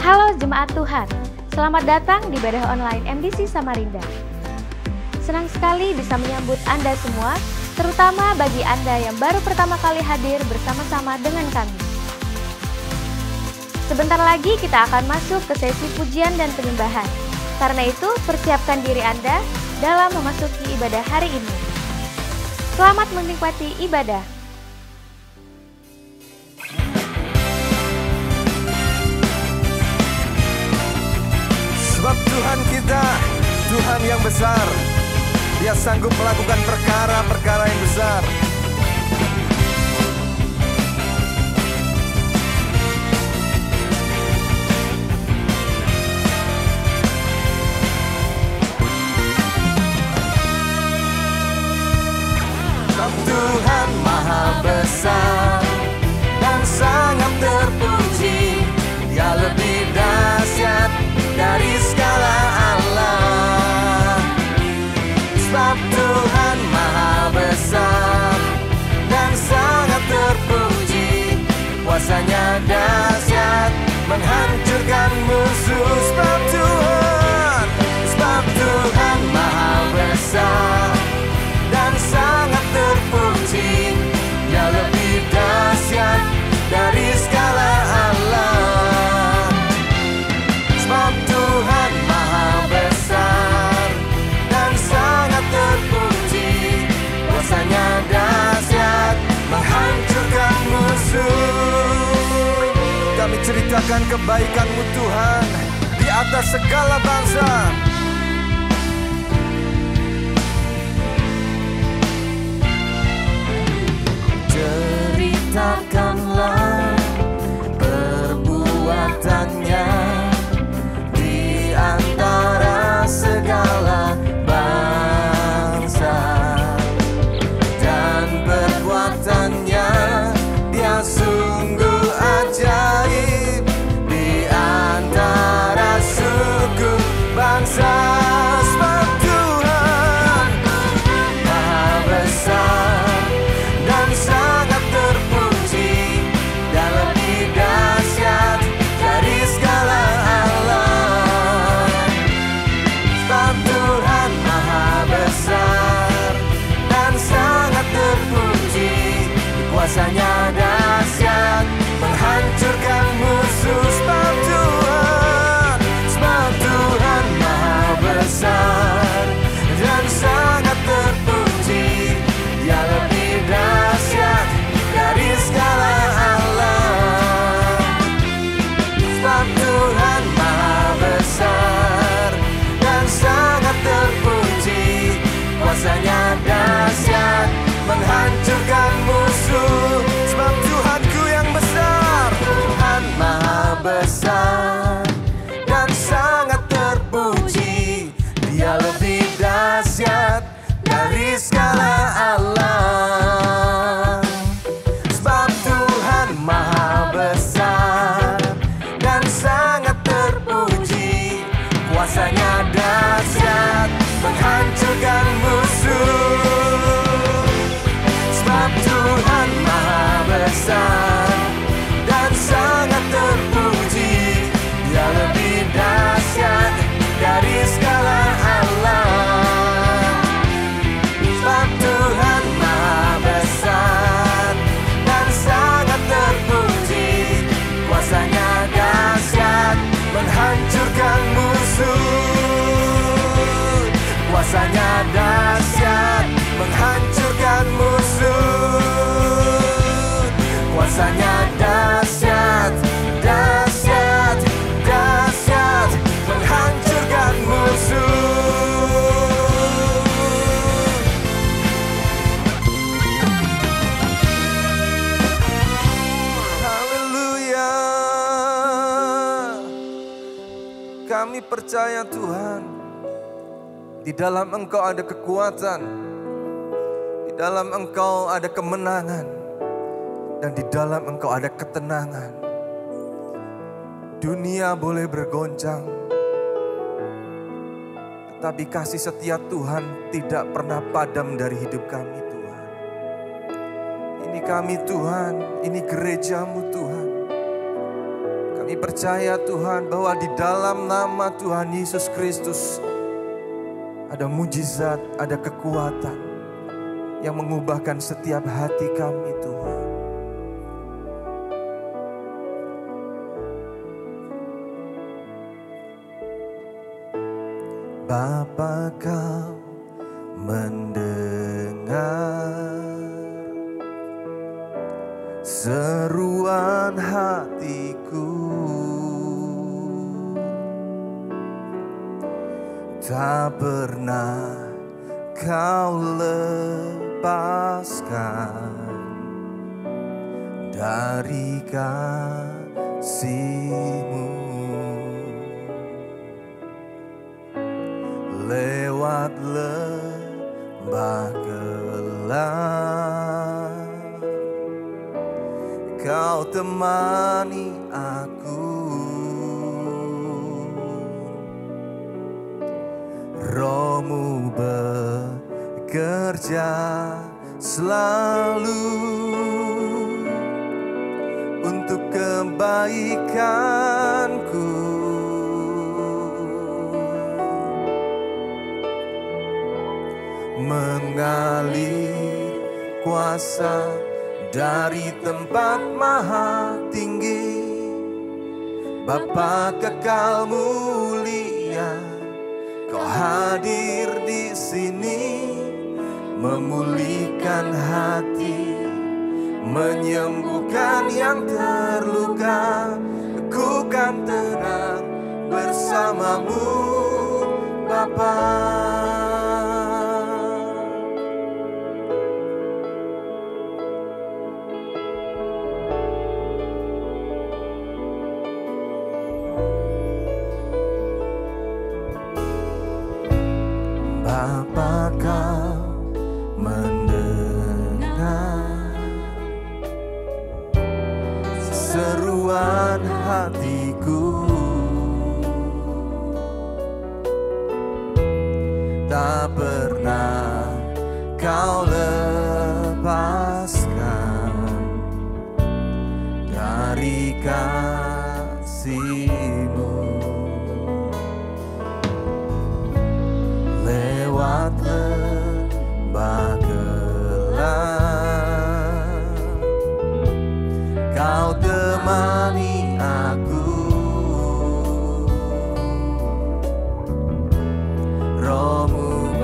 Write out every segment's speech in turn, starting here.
Halo jemaat Tuhan, selamat datang di ibadah online MDC Samarinda. Senang sekali bisa menyambut Anda semua, terutama bagi Anda yang baru pertama kali hadir bersama-sama dengan kami. Sebentar lagi kita akan masuk ke sesi pujian dan penyembahan. Karena itu, persiapkan diri Anda dalam memasuki ibadah hari ini. Selamat menikmati ibadah. Sebab Tuhan kita, Tuhan yang besar. Dia sanggup melakukan perkara-perkara yang besar. Sebab Tuhan maha besar dan sangat terpuji. Dia lebih dahsyat dari segala Allah. Sebab Tuhan maha besar dan sangat terpuji. Kuasanya dahsyat menghancurkan musuh. Sebab Tuhan maha besar dan sangat terpuji. Dia lebih dahsyat dari segala Allah. Sebab Tuhan maha besar dan sangat terpuji. Kuasanya dahsyat menghancurkan musuh. Kami ceritakan kebaikan-Mu Tuhan di atas segala bangsa. Ceritakanlah perbuatannya di antara segala bangsa, dan perbuatannya Dia sungguh ajaib di antara suku bangsa. Sebab Tuhan maha besar dan sangat terpuji. Dia lebih dahsyat dari segala Allah. Sebab Tuhan maha besar dan sangat terpuji. Kuasanya dahsyat menghancurkan musuh. Sebab Tuhan maha besar dan sangat terpuji. Dia lebih dahsyat dari segala Allah. Sebab Tuhan maha besar dan sangat terpuji. Kuasanya dahsyat menghancurkan musuh. Sebab Tuhanku yang besar, Tuhan maha besar dan sangat terpuji. Dia lebih dahsyat dari segala Allah. Sebab Tuhan maha besar dan sangat terpuji. Kuasanya dahsyat menghancurkan musuh. Sebab Tuhan maha besar dan sangat terpuji. Dia lebih dahsyat dari segala Allah. Sebab Tuhan maha besar dan sangat terpuji. Kuasanya dahsyat menghancurkan musuh. Kuasanya dahsyat menghancurkan musuh. Kuasanya dahsyat, dahsyat, dahsyat menghancurkan musuh. Haleluya. Kami percaya Tuhan, di dalam Engkau ada kekuatan, di dalam Engkau ada kemenangan, dan di dalam Engkau ada ketenangan. Dunia boleh bergoncang, tetapi kasih setia Tuhan tidak pernah padam dari hidup kami Tuhan. Ini kami Tuhan, ini gerejamu Tuhan. Kami percaya Tuhan bahwa di dalam nama Tuhan Yesus Kristus ada mujizat, ada kekuatan yang mengubahkan setiap hati kami Tuhan. Bapa, Kau mendengar seruan hatiku, tak pernah Kau lepaskan dari kasih-Mu. Lewat lembah gelap, Kau temani aku. Roh-Mu bekerja selalu untuk kebaikanku. Mengalir kuasa dari tempat maha tinggi, Bapa kekal mulia, Kau hadir di sini, memulihkan hati, menyembuhkan yang terluka. Ku kan tenang bersama-Mu, Bapa. Bapa, Kau mendengar seruan hatiku, tak pernah Kau lepaskan dari kasih-Mu. Lewat lembah gelap, Kau temani aku. Roh-Mu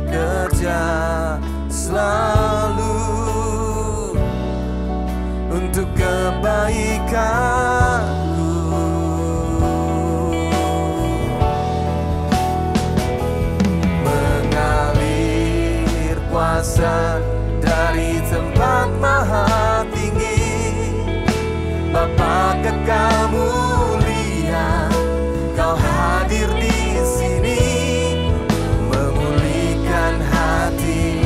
bekerja selalu untuk kebaikan. Kuasa dari tempat maha tinggi, Bapa kekal mulia, Kau hadir di sini, memulihkan hati,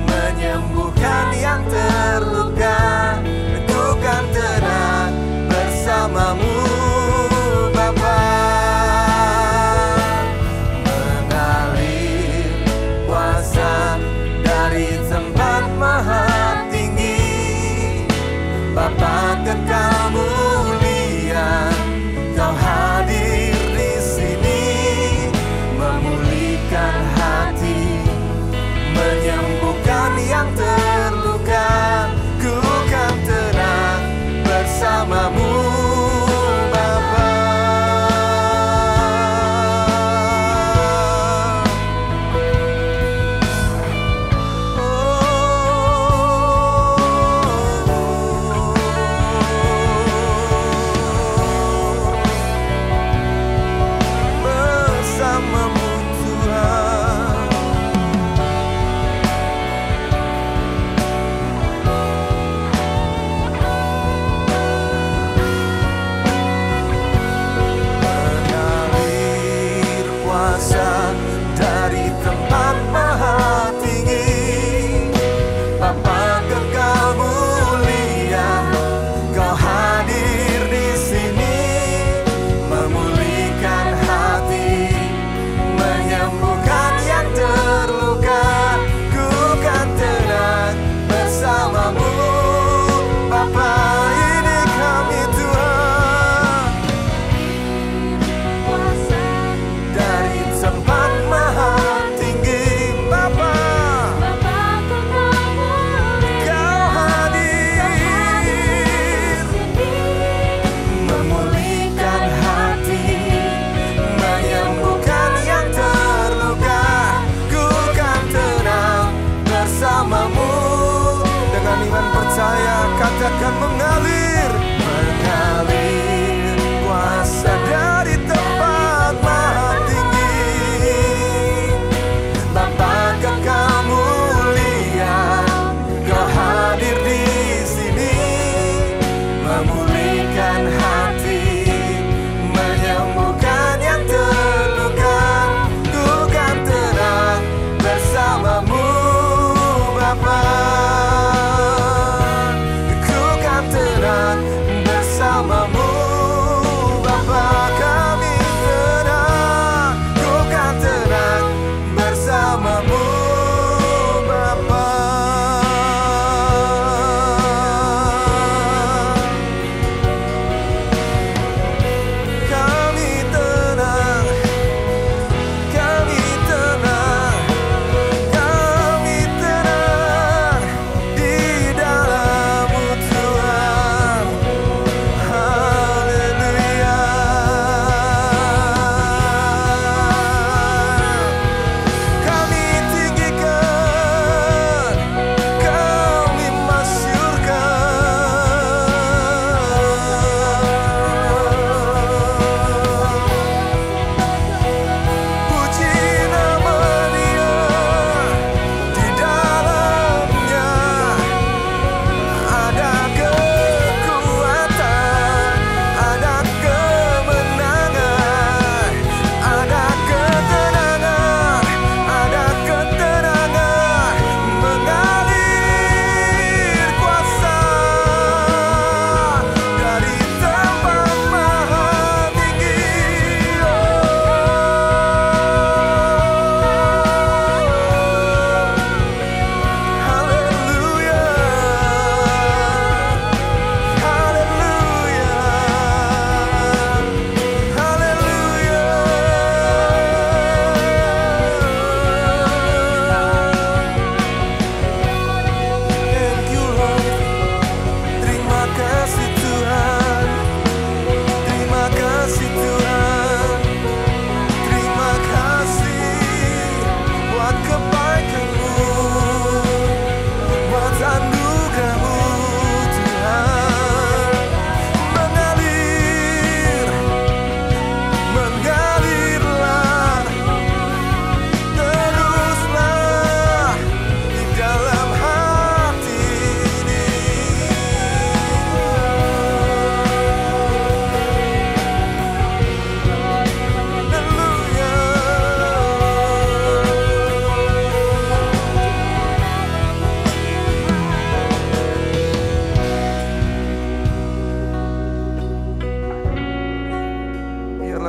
menyembuhkan yang terluka. Ku kan tenang bersama-Mu, Bapa. Mengalir kuasa dari tempat maha tinggi, Bapa kekal mulia,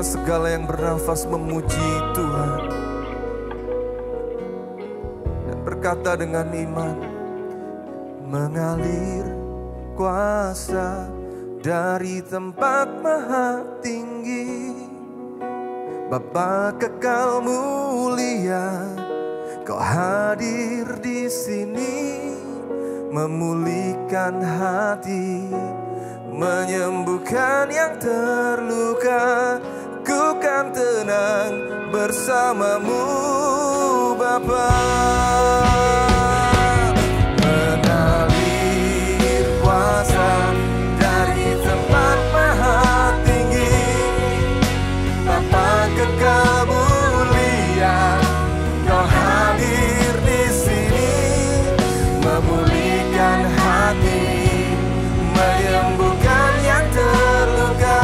Biarlah segala yang bernafas memuji Tuhan dan berkata dengan iman, mengalir kuasa dari tempat maha tinggi, Bapa kekal mulia, Kau hadir di sini, memulihkan hati, menyembuhkan yang terluka. Ku kan tenang bersamamu, Bapa. Mengalir kuasa dari tempat maha tinggi, Bapa kekal mulia, Kau hadir di sini, memulihkan hati, menyembuhkan yang terluka.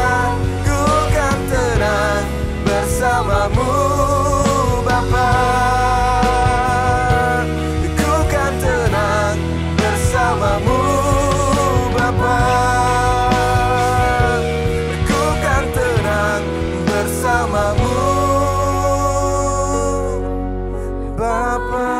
Ku kan tenang bersamamu, Bapa. Ku kan tenang bersamamu, Bapa. Ku kan tenang bersamamu, Bapa.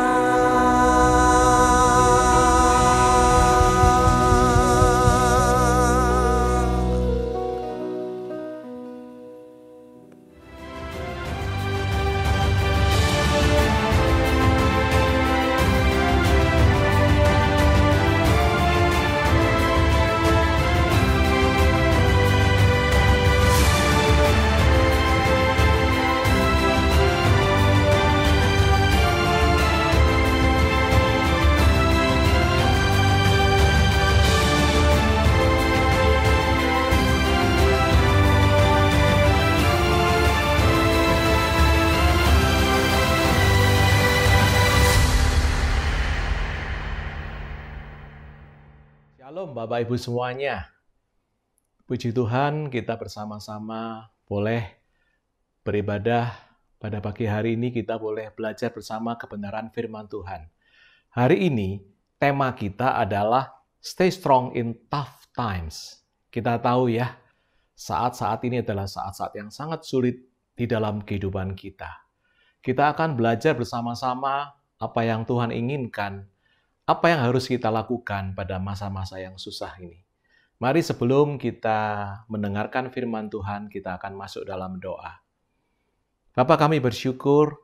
Shalom Bapak Ibu semuanya. Puji Tuhan, kita bersama-sama boleh beribadah pada pagi hari ini. Kita boleh belajar bersama kebenaran firman Tuhan. Hari ini tema kita adalah Stay Strong in Tough Times. Kita tahu ya, saat-saat ini adalah saat-saat yang sangat sulit di dalam kehidupan kita. Kita akan belajar bersama-sama apa yang Tuhan inginkan, apa yang harus kita lakukan pada masa-masa yang susah ini. Mari sebelum kita mendengarkan firman Tuhan, kita akan masuk dalam doa. Bapa, kami bersyukur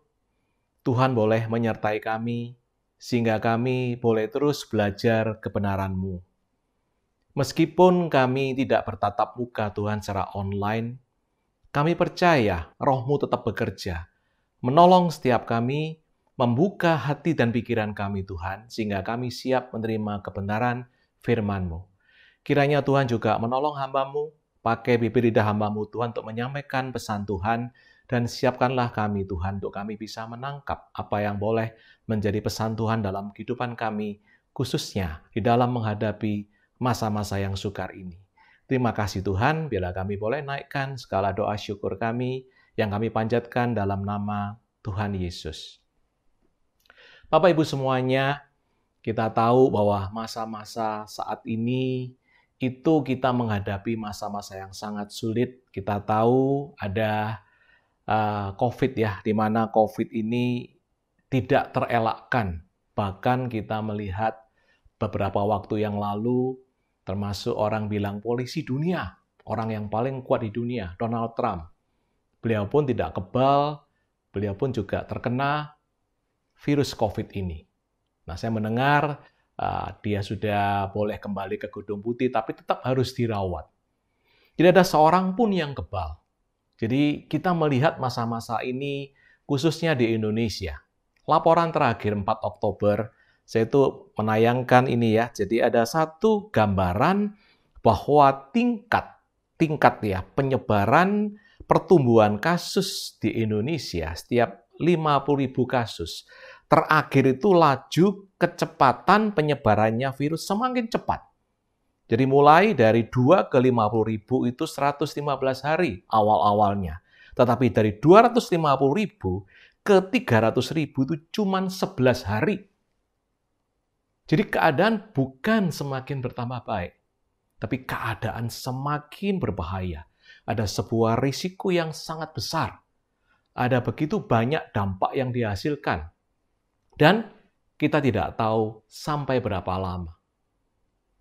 Tuhan boleh menyertai kami, sehingga kami boleh terus belajar kebenaran-Mu. Meskipun kami tidak bertatap muka Tuhan secara online, kami percaya Roh-Mu tetap bekerja, menolong setiap kami, membuka hati dan pikiran kami Tuhan, sehingga kami siap menerima kebenaran firman-Mu. Kiranya Tuhan juga menolong hamba-Mu, pakai bibir lidah hamba-Mu Tuhan untuk menyampaikan pesan Tuhan, dan siapkanlah kami Tuhan untuk kami bisa menangkap apa yang boleh menjadi pesan Tuhan dalam kehidupan kami, khususnya di dalam menghadapi masa-masa yang sukar ini. Terima kasih Tuhan, bila kami boleh naikkan segala doa syukur kami yang kami panjatkan dalam nama Tuhan Yesus. Bapak Ibu semuanya, kita tahu bahwa masa-masa saat ini itu kita menghadapi masa-masa yang sangat sulit. Kita tahu ada COVID ya, di mana COVID ini tidak terelakkan. Bahkan kita melihat beberapa waktu yang lalu, termasuk orang bilang polisi dunia, orang yang paling kuat di dunia, Donald Trump. Beliau pun tidak kebal, beliau pun juga terkena virus COVID ini. Nah, saya mendengar dia sudah boleh kembali ke Gedung Putih, tapi tetap harus dirawat. Tidak ada seorang pun yang kebal. Jadi kita melihat masa-masa ini, khususnya di Indonesia. Laporan terakhir 4 Oktober, saya itu menayangkan ini ya. Jadi ada satu gambaran bahwa tingkat ya penyebaran pertumbuhan kasus di Indonesia setiap 50.000 kasus. Terakhir itu laju kecepatan penyebarannya virus semakin cepat. Jadi mulai dari 2 ke 50.000 itu 115 hari awal-awalnya. Tetapi dari 250.000 ke 300.000 itu cuma 11 hari. Jadi keadaan bukan semakin bertambah baik, tapi keadaan semakin berbahaya. ada sebuah risiko yang sangat besar. Ada begitu banyak dampak yang dihasilkan. Dan kita tidak tahu sampai berapa lama.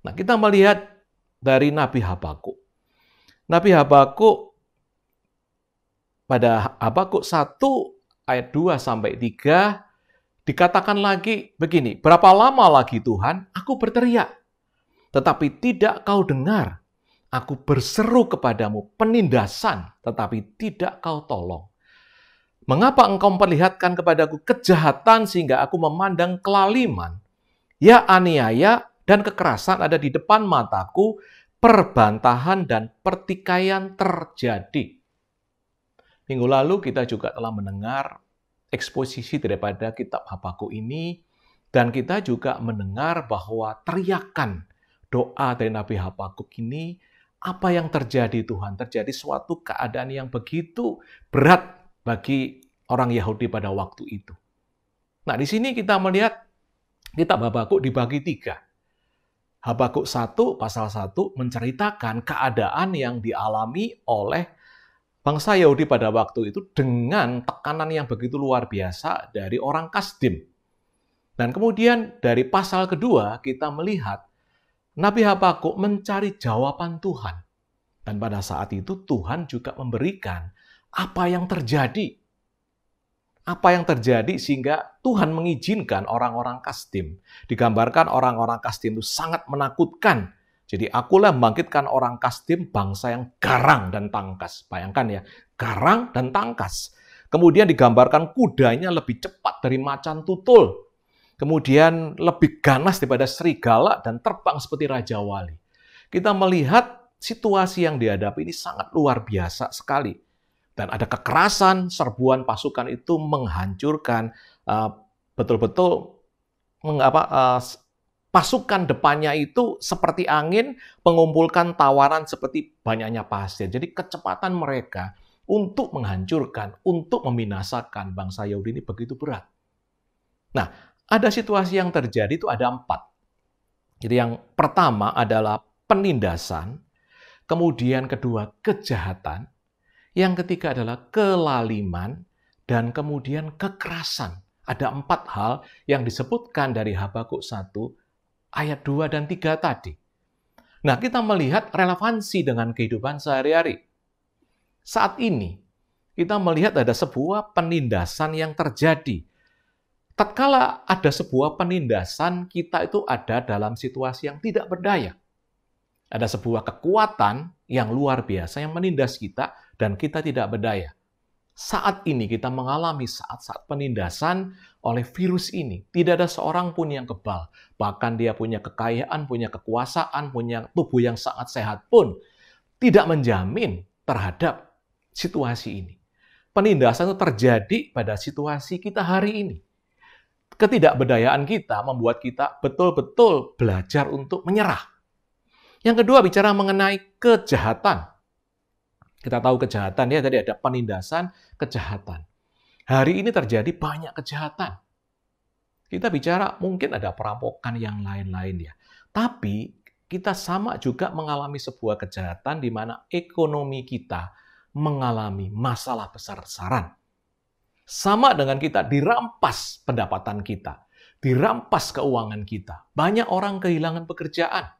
Nah, kita melihat dari Nabi Habakuk. Nabi Habakuk pada Habakuk 1 ayat 2 sampai 3 dikatakan lagi begini, berapa lama lagi Tuhan aku berteriak, tetapi tidak kau dengar. Aku berseru kepadamu penindasan, tetapi tidak kau tolong. Mengapa engkau memperlihatkan kepadaku kejahatan sehingga aku memandang kelaliman? Ya, aniaya dan kekerasan ada di depan mataku, perbantahan dan pertikaian terjadi. Minggu lalu kita juga telah mendengar eksposisi daripada kitab Habakuk ini, dan kita juga mendengar bahwa teriakan doa dari Nabi Habakuk ini, apa yang terjadi Tuhan? Terjadi suatu keadaan yang begitu berat bagi orang Yahudi pada waktu itu. Nah, di sini kita melihat kitab Habakuk dibagi 3. Habakuk 1 pasal 1 menceritakan keadaan yang dialami oleh bangsa Yahudi pada waktu itu dengan tekanan yang begitu luar biasa dari orang Kasdim. Dan kemudian dari pasal kedua kita melihat Nabi Habakuk mencari jawaban Tuhan. Dan pada saat itu Tuhan juga memberikan apa yang terjadi. Apa yang terjadi sehingga Tuhan mengizinkan orang-orang Kasdim. Digambarkan orang-orang Kasdim itu sangat menakutkan. Jadi akulah membangkitkan orang Kasdim, bangsa yang garang dan tangkas. Bayangkan ya, garang dan tangkas. Kemudian digambarkan kudanya lebih cepat dari macan tutul. Kemudian lebih ganas daripada serigala dan terbang seperti Raja Wali. Kita melihat situasi yang dihadapi ini sangat luar biasa sekali. Dan ada kekerasan, serbuan pasukan itu menghancurkan betul-betul pasukan depannya itu seperti angin, mengumpulkan tawaran seperti banyaknya pasir. Jadi kecepatan mereka untuk menghancurkan, untuk membinasakan bangsa Yahudi ini begitu berat. Nah, ada situasi yang terjadi itu ada 4. Jadi yang pertama adalah penindasan, kemudian kedua kejahatan, yang ketiga adalah kelaliman, dan kemudian kekerasan. Ada 4 hal yang disebutkan dari Habakuk 1 ayat 2 dan 3 tadi. Nah, kita melihat relevansi dengan kehidupan sehari-hari. Saat ini, kita melihat ada sebuah penindasan yang terjadi. Tatkala ada sebuah penindasan, kita itu ada dalam situasi yang tidak berdaya. Ada sebuah kekuatan yang luar biasa yang menindas kita dan kita tidak berdaya. Saat ini kita mengalami saat-saat penindasan oleh virus ini. Tidak ada seorang pun yang kebal. Bahkan dia punya kekayaan, punya kekuasaan, punya tubuh yang sangat sehat pun tidak menjamin terhadap situasi ini. Penindasan itu terjadi pada situasi kita hari ini. Ketidakberdayaan kita membuat kita betul-betul belajar untuk menyerah. Yang kedua bicara mengenai kejahatan. Kita tahu kejahatan ya, tadi ada penindasan, kejahatan. Hari ini terjadi banyak kejahatan. Kita bicara mungkin ada perampokan yang lain-lain ya. Tapi kita sama juga mengalami sebuah kejahatan di mana ekonomi kita mengalami masalah besar-besaran. Sama dengan kita dirampas pendapatan kita, dirampas keuangan kita. Banyak orang kehilangan pekerjaan.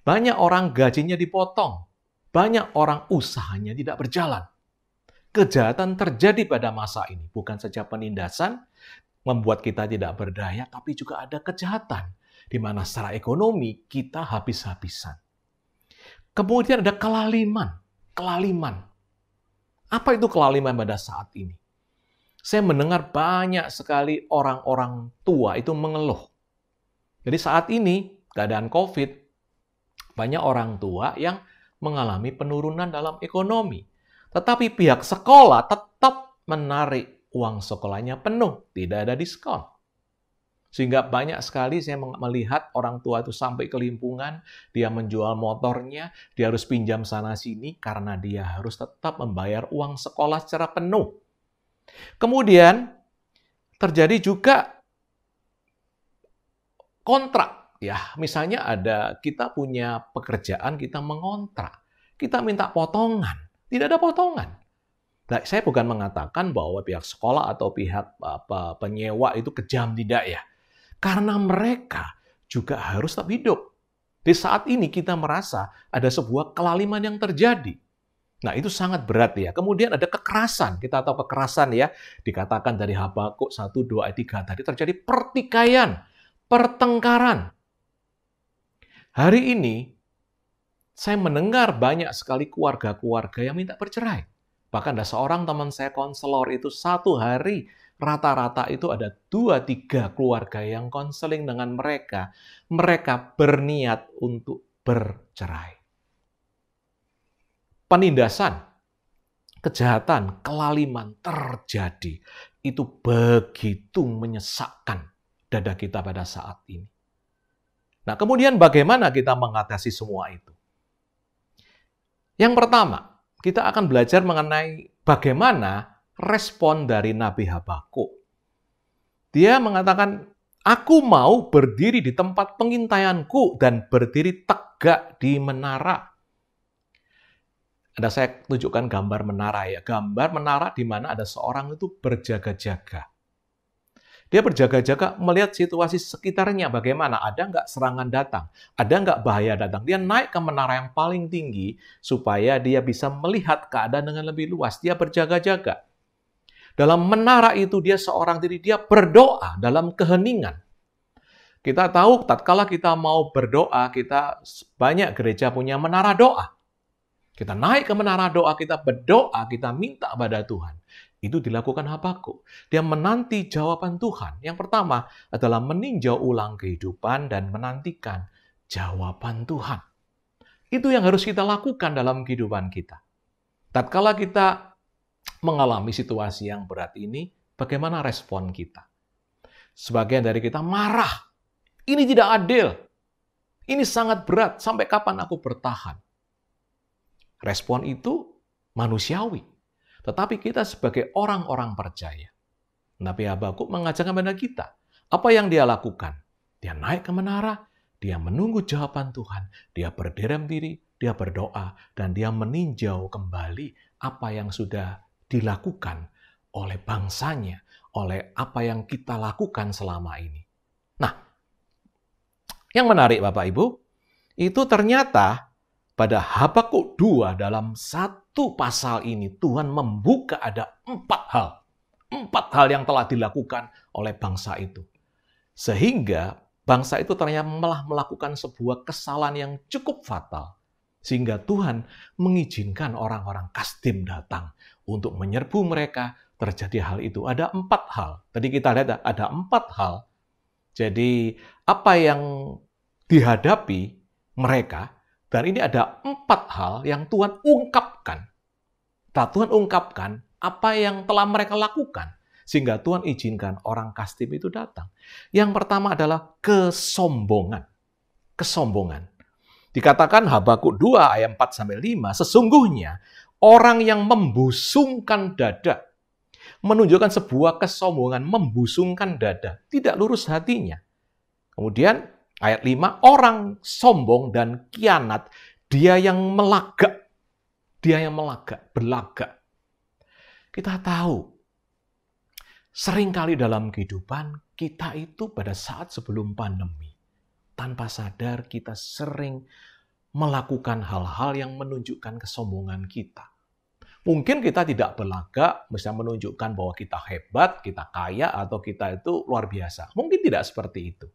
Banyak orang gajinya dipotong. Banyak orang usahanya tidak berjalan. Kejahatan terjadi pada masa ini. Bukan saja penindasan, membuat kita tidak berdaya, tapi juga ada kejahatan. Di mana secara ekonomi kita habis-habisan. Kemudian ada kelaliman. Kelaliman. Apa itu kelaliman pada saat ini? Saya mendengar banyak sekali orang-orang tua itu mengeluh. Jadi saat ini, keadaan COVID, banyak orang tua yang mengalami penurunan dalam ekonomi. Tetapi pihak sekolah tetap menarik uang sekolahnya penuh, tidak ada diskon. Sehingga banyak sekali saya melihat orang tua itu sampai kelimpungan, dia menjual motornya, dia harus pinjam sana-sini karena dia harus tetap membayar uang sekolah secara penuh. Kemudian terjadi juga kontrak. Ya, misalnya kita punya pekerjaan, kita mengontrak. kita minta potongan. Tidak ada potongan. Nah, saya bukan mengatakan bahwa pihak sekolah atau pihak penyewa itu kejam, tidak ya. Karena mereka juga harus tetap hidup. Di saat ini kita merasa ada sebuah kelaliman yang terjadi. Nah, itu sangat berat ya. Kemudian ada kekerasan. Kita tahu kekerasan ya. Dikatakan dari Habakuk 1, 2, ayat 3 tadi terjadi pertikaian, pertengkaran. Hari ini, saya mendengar banyak sekali keluarga-keluarga yang minta bercerai. Bahkan ada seorang teman saya konselor itu satu hari rata-rata itu ada 2-3 keluarga yang konseling dengan mereka. Mereka berniat untuk bercerai. Penindasan, kejahatan, kelaliman terjadi. Itu begitu menyesakkan dada kita pada saat ini. Nah, kemudian bagaimana kita mengatasi semua itu? Yang pertama, kita akan belajar mengenai bagaimana respon dari Nabi Habakuk. Dia mengatakan, aku mau berdiri di tempat pengintaianku dan berdiri tegak di menara. Ada saya tunjukkan gambar menara ya. Gambar menara di mana ada seorang itu berjaga-jaga. Dia berjaga-jaga melihat situasi sekitarnya bagaimana. Ada nggak serangan datang? Ada nggak bahaya datang? Dia naik ke menara yang paling tinggi supaya dia bisa melihat keadaan dengan lebih luas. Dia berjaga-jaga. Dalam menara itu dia seorang diri, dia berdoa dalam keheningan. Kita tahu tatkala kita mau berdoa, kita banyak gereja punya menara doa. Kita naik ke menara doa, kita berdoa, kita minta pada Tuhan. Itu dilakukan Habakuk. Dia menanti jawaban Tuhan. Yang pertama adalah meninjau ulang kehidupan dan menantikan jawaban Tuhan. Itu yang harus kita lakukan dalam kehidupan kita. Tatkala kita mengalami situasi yang berat ini, bagaimana respon kita? Sebagian dari kita marah. Ini tidak adil. Ini sangat berat. Sampai kapan aku bertahan? Respon itu manusiawi. Tetapi kita sebagai orang-orang percaya, Nabi Habakuk mengajarkan kepada kita, apa yang dia lakukan? Dia naik ke menara, dia menunggu jawaban Tuhan, dia berdiam diri, dia berdoa, dan dia meninjau kembali apa yang sudah dilakukan oleh bangsanya, oleh apa yang kita lakukan selama ini. Nah, yang menarik Bapak Ibu, itu ternyata pada Habakuk 2 dalam satu pasal ini Tuhan membuka ada 4 hal. 4 hal yang telah dilakukan oleh bangsa itu. Sehingga bangsa itu ternyata malah melakukan sebuah kesalahan yang cukup fatal. Sehingga Tuhan mengizinkan orang-orang Kasdim datang untuk menyerbu mereka. Terjadi hal itu. Ada 4 hal. Tadi kita lihat ada 4 hal. Jadi apa yang dihadapi mereka, dan ini ada 4 hal yang Tuhan ungkapkan. Tuhan ungkapkan apa yang telah mereka lakukan. Sehingga Tuhan izinkan orang Kasdim itu datang. Yang pertama adalah kesombongan. Kesombongan. Dikatakan Habakuk 2 ayat 4-5, sesungguhnya orang yang membusungkan dada, menunjukkan sebuah kesombongan, membusungkan dada, tidak lurus hatinya. Kemudian ayat 5, orang sombong dan kianat, dia yang melagak. Dia yang melagak, berlagak. Kita tahu, seringkali dalam kehidupan kita itu pada saat sebelum pandemi, tanpa sadar kita sering melakukan hal-hal yang menunjukkan kesombongan kita. Mungkin kita tidak berlagak, misalnya menunjukkan bahwa kita hebat, kita kaya, atau kita itu luar biasa. Mungkin tidak seperti itu.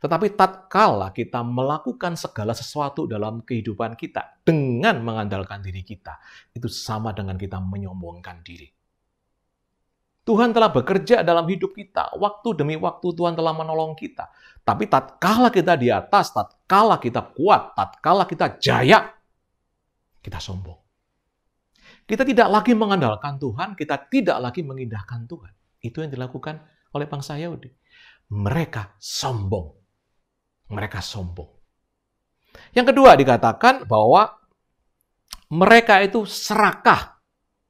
Tetapi tatkala kita melakukan segala sesuatu dalam kehidupan kita dengan mengandalkan diri kita, itu sama dengan kita menyombongkan diri. Tuhan telah bekerja dalam hidup kita, waktu demi waktu Tuhan telah menolong kita. Tapi tatkala kita di atas, tatkala kita kuat, tatkala kita jaya, kita sombong. Kita tidak lagi mengandalkan Tuhan, kita tidak lagi mengindahkan Tuhan. Itu yang dilakukan oleh bangsa Yahudi. Mereka sombong. Mereka sombong. Yang kedua dikatakan bahwa mereka itu serakah.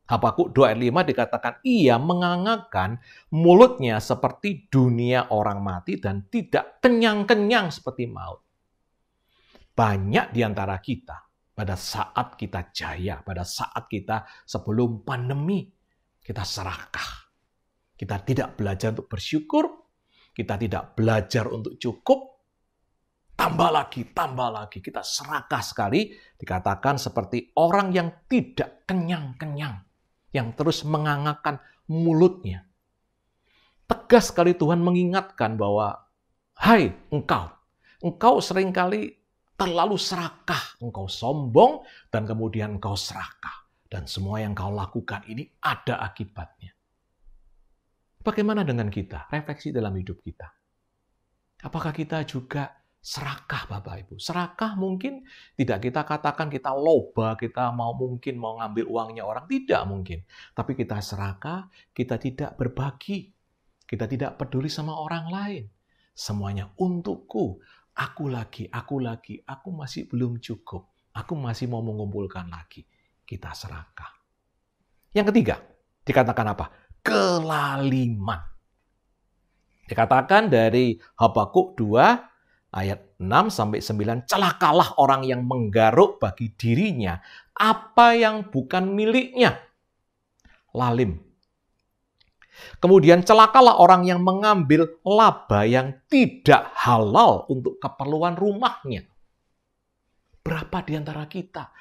Habakuk 2 ayat 5 dikatakan ia mengangangkan mulutnya seperti dunia orang mati dan tidak kenyang-kenyang seperti maut. Banyak di antara kita pada saat kita jaya, pada saat kita sebelum pandemi, kita serakah. Kita tidak belajar untuk bersyukur, kita tidak belajar untuk cukup, tambah lagi, kita serakah sekali, dikatakan seperti orang yang tidak kenyang-kenyang, yang terus mengangakkan mulutnya. Tegas sekali Tuhan mengingatkan bahwa, hai engkau seringkali terlalu serakah, engkau sombong, dan kemudian engkau serakah. Dan semua yang kau lakukan ini ada akibatnya. Bagaimana dengan kita? Refleksi dalam hidup kita. Apakah kita juga serakah, Bapak Ibu? Serakah mungkin tidak kita katakan kita loba, kita mungkin mau ngambil uangnya orang. Tidak mungkin. Tapi kita serakah, kita tidak berbagi. Kita tidak peduli sama orang lain. Semuanya untukku. Aku lagi, aku masih belum cukup. Aku masih mau mengumpulkan lagi. Kita serakah. Yang ketiga, dikatakan apa? Kelaliman. Dikatakan dari Habakuk 2 ayat 6-9, celakalah orang yang menggaruk bagi dirinya apa yang bukan miliknya. Lalim. Kemudian celakalah orang yang mengambil laba yang tidak halal untuk keperluan rumahnya. Berapa di antara kita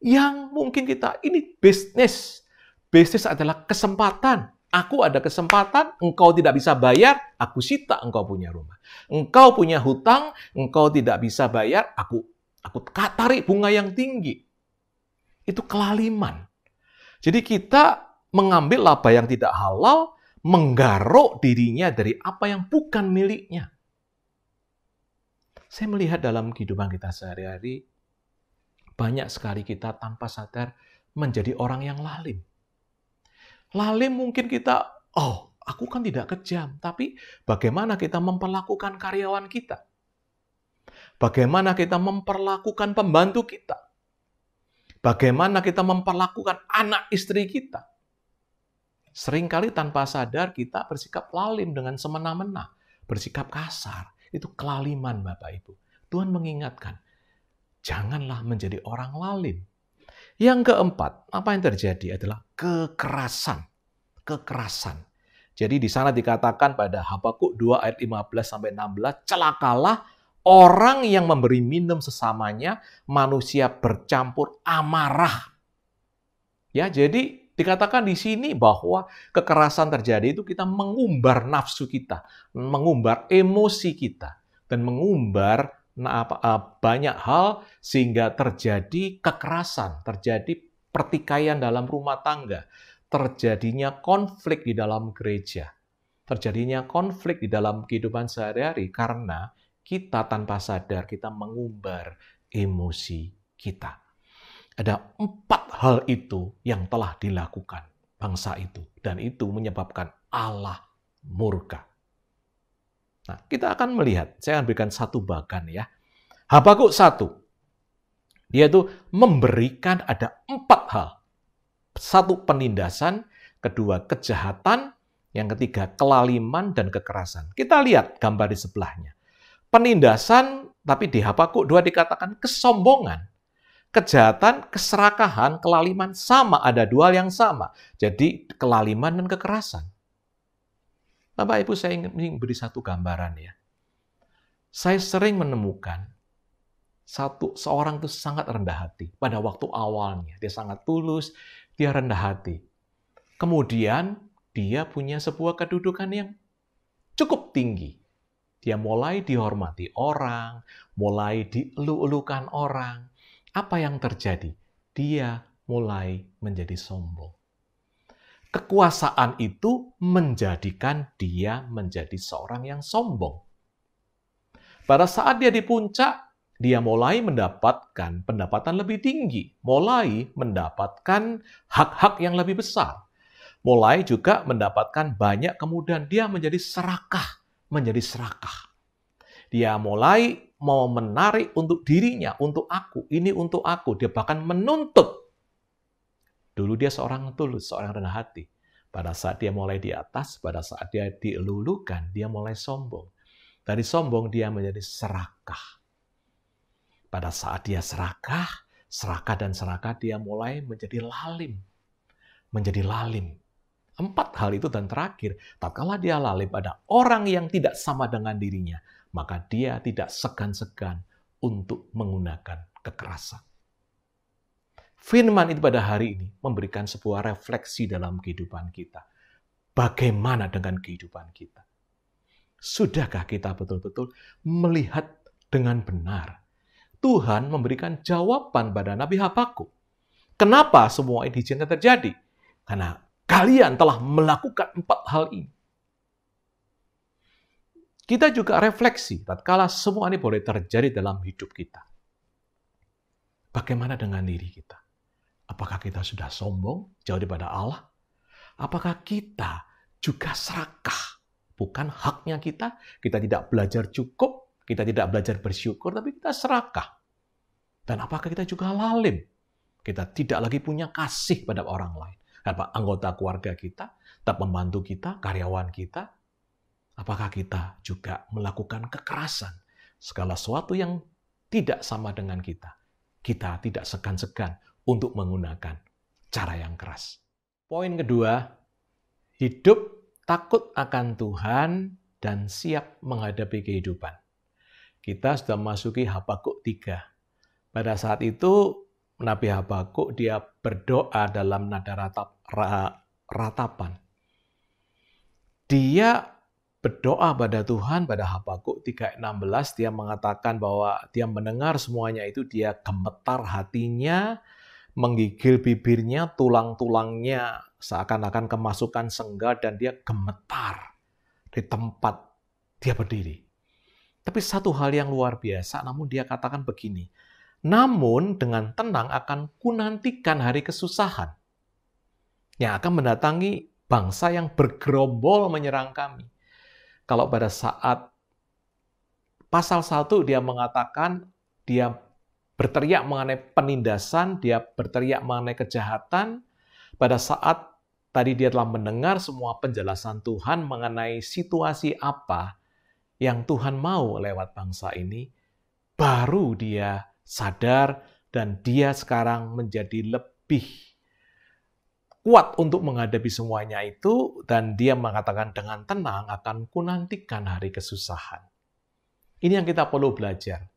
yang mungkin kita ini bisnis. Bisnis adalah kesempatan. Aku ada kesempatan, engkau tidak bisa bayar, aku sita engkau punya rumah. Engkau punya hutang, engkau tidak bisa bayar, aku tarik bunga yang tinggi. Itu kelaliman. Jadi kita mengambil laba yang tidak halal, menggaruk dirinya dari apa yang bukan miliknya. Saya melihat dalam kehidupan kita sehari-hari, banyak sekali kita tanpa sadar menjadi orang yang lalim. Lalim mungkin kita, aku kan tidak kejam, tapi bagaimana kita memperlakukan karyawan kita? Bagaimana kita memperlakukan pembantu kita? Bagaimana kita memperlakukan anak istri kita? Seringkali tanpa sadar kita bersikap lalim dengan semena-mena, bersikap kasar. Itu kelaliman, Bapak Ibu. Tuhan mengingatkan, janganlah menjadi orang lalim. Yang keempat, apa yang terjadi adalah kekerasan. Kekerasan. Jadi di sana dikatakan pada Habakuk 2 ayat 15-16, celakalah orang yang memberi minum sesamanya, manusia bercampur amarah. Ya, jadi dikatakan di sini bahwa kekerasan terjadi itu kita mengumbar nafsu kita, mengumbar emosi kita, dan mengumbar banyak hal sehingga terjadi kekerasan, terjadi pertikaian dalam rumah tangga, terjadinya konflik di dalam gereja, terjadinya konflik di dalam kehidupan sehari-hari karena kita tanpa sadar kita mengumbar emosi kita. Ada 4 hal itu yang telah dilakukan bangsa itu. Dan itu menyebabkan Allah murka. Nah, kita akan melihat. Saya akan berikan satu bagan ya. Habakuk 1. Dia itu memberikan ada 4 hal. 1, penindasan. 2, kejahatan. Yang ketiga, kelaliman dan kekerasan. Kita lihat gambar di sebelahnya. Penindasan, tapi di Habakuk 2 dikatakan kesombongan. Kejahatan, keserakahan, kelaliman sama, ada 2 hal yang sama. Jadi kelaliman dan kekerasan. Bapak Ibu, saya ingin beri satu gambaran ya. Saya sering menemukan seorang itu sangat rendah hati pada waktu awalnya. Dia sangat tulus, dia rendah hati. Kemudian dia punya sebuah kedudukan yang cukup tinggi. Dia mulai dihormati orang, mulai dielu-elukan orang. Apa yang terjadi? Dia mulai menjadi sombong. Kekuasaan itu menjadikan dia menjadi seorang yang sombong. Pada saat dia di puncak, dia mulai mendapatkan pendapatan lebih tinggi, mulai mendapatkan hak-hak yang lebih besar, mulai juga mendapatkan banyak kemudian dia menjadi serakah. Dia mulai mau menarik untuk dirinya, untuk aku, ini untuk aku. Dia bahkan menuntut. Dulu dia seorang tulus, seorang rendah hati. Pada saat dia mulai di atas, pada saat dia dielulukan, dia mulai sombong. Dari sombong dia menjadi serakah. Pada saat dia serakah, serakah dan serakah, dia mulai menjadi lalim. Menjadi lalim. 4 hal itu, dan terakhir, tatkala dia lalim pada orang yang tidak sama dengan dirinya, maka dia tidak segan-segan untuk menggunakan kekerasan. Firman itu pada hari ini memberikan sebuah refleksi dalam kehidupan kita. Bagaimana dengan kehidupan kita? Sudahkah kita betul-betul melihat dengan benar? Tuhan memberikan jawaban pada Nabi Habakuk. Kenapa semua ini diizinkan terjadi? Karena kalian telah melakukan 4 hal ini. Kita juga refleksi tatkala semua ini boleh terjadi dalam hidup kita. Bagaimana dengan diri kita? Apakah kita sudah sombong jauh daripada Allah? Apakah kita juga serakah? Bukan haknya kita tidak belajar cukup, kita tidak belajar bersyukur, tapi kita serakah. Dan apakah kita juga lalim? Kita tidak lagi punya kasih pada orang lain. Apa anggota keluarga kita, tetap membantu kita, karyawan kita? Apakah kita juga melakukan kekerasan? Segala sesuatu yang tidak sama dengan kita tidak segan-segan untuk menggunakan cara yang keras. Poin kedua, hidup takut akan Tuhan dan siap menghadapi kehidupan. Kita sudah memasuki Habakuk 3. Pada saat itu, Nabi Habakuk dia berdoa dalam nada ratapan. Dia berdoa pada Tuhan pada Habakuk 3:16, dia mengatakan bahwa dia mendengar semuanya itu, dia gemetar hatinya, menggigil bibirnya, tulang-tulangnya seakan-akan kemasukan senggal, dan dia gemetar di tempat dia berdiri. Tapi satu hal yang luar biasa, namun dia katakan begini, namun dengan tenang akan kunantikan hari kesusahan yang akan mendatangi bangsa yang bergerombol menyerang kami. Kalau pada saat pasal 1 dia mengatakan, dia berteriak mengenai penindasan, dia berteriak mengenai kejahatan. Pada saat tadi dia telah mendengar semua penjelasan Tuhan mengenai situasi apa yang Tuhan mau lewat bangsa ini, baru dia sadar dan dia sekarang menjadi lebih kuat untuk menghadapi semuanya itu, dan dia mengatakan dengan tenang akan kunantikan hari kesusahan. Ini yang kita perlu belajar.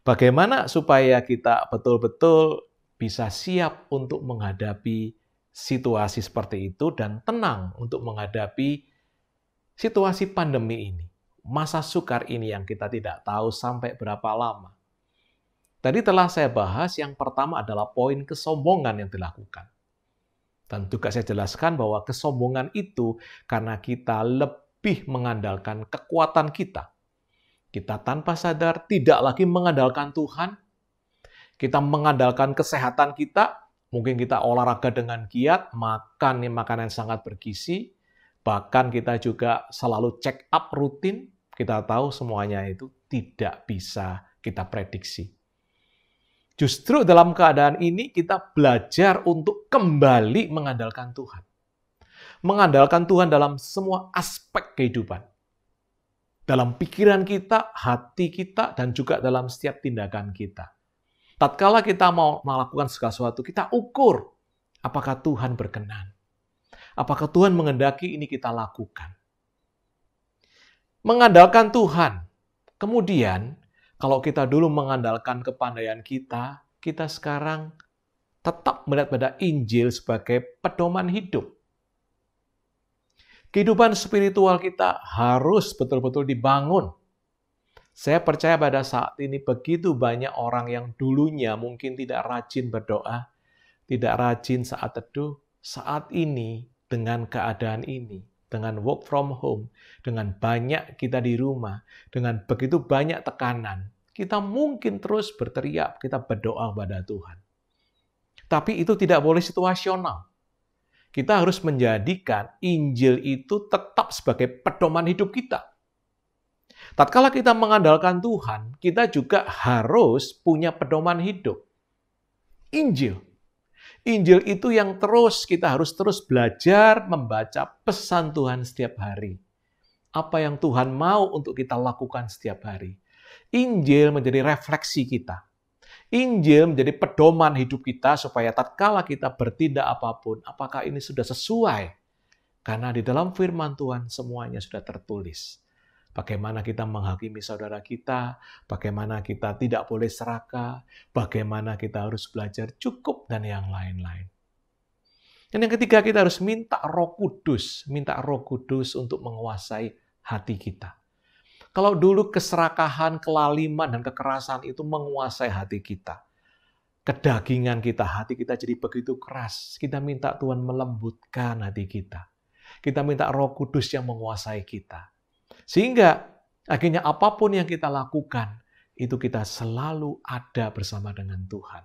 Bagaimana supaya kita betul-betul bisa siap untuk menghadapi situasi seperti itu dan tenang untuk menghadapi situasi pandemi ini. Masa sukar ini yang kita tidak tahu sampai berapa lama. Tadi telah saya bahas, yang pertama adalah poin kesombongan yang dilakukan. Dan juga saya jelaskan bahwa kesombongan itu karena kita lebih mengandalkan kekuatan kita. Kita tanpa sadar tidak lagi mengandalkan Tuhan. Kita mengandalkan kesehatan kita. Mungkin kita olahraga dengan giat, makan makanan yang sangat bergizi. Bahkan kita juga selalu check up rutin. Kita tahu semuanya itu tidak bisa kita prediksi. Justru dalam keadaan ini kita belajar untuk kembali mengandalkan Tuhan. Mengandalkan Tuhan dalam semua aspek kehidupan. Dalam pikiran kita, hati kita, dan juga dalam setiap tindakan kita. Tatkala kita mau melakukan segala sesuatu, kita ukur apakah Tuhan berkenan. Apakah Tuhan menghendaki ini kita lakukan. Mengandalkan Tuhan. Kemudian, kalau kita dulu mengandalkan kepandaian kita, kita sekarang tetap melihat pada Injil sebagai pedoman hidup. Kehidupan spiritual kita harus betul-betul dibangun. Saya percaya pada saat ini begitu banyak orang yang dulunya mungkin tidak rajin berdoa, tidak rajin saat teduh, saat ini dengan keadaan ini, dengan work from home, dengan banyak kita di rumah, dengan begitu banyak tekanan, kita mungkin terus berteriak, kita berdoa kepada Tuhan. Tapi itu tidak boleh situasional. Kita harus menjadikan Injil itu tetap sebagai pedoman hidup kita. Tatkala kita mengandalkan Tuhan, kita juga harus punya pedoman hidup. Injil. Injil itu yang kita harus terus belajar membaca pesan Tuhan setiap hari. Apa yang Tuhan mau untuk kita lakukan setiap hari. Injil menjadi refleksi kita. Injil menjadi pedoman hidup kita supaya tatkala kita bertindak apapun, apakah ini sudah sesuai? Karena di dalam firman Tuhan semuanya sudah tertulis. Bagaimana kita menghakimi saudara kita, bagaimana kita tidak boleh serakah, bagaimana kita harus belajar cukup, dan yang lain-lain. Dan yang ketiga, kita harus minta Roh Kudus untuk menguasai hati kita. Kalau dulu keserakahan, kelaliman, dan kekerasan itu menguasai hati kita, kedagingan kita, hati kita jadi begitu keras, kita minta Tuhan melembutkan hati kita. Kita minta Roh Kudus yang menguasai kita. Sehingga akhirnya apapun yang kita lakukan, itu kita selalu ada bersama dengan Tuhan.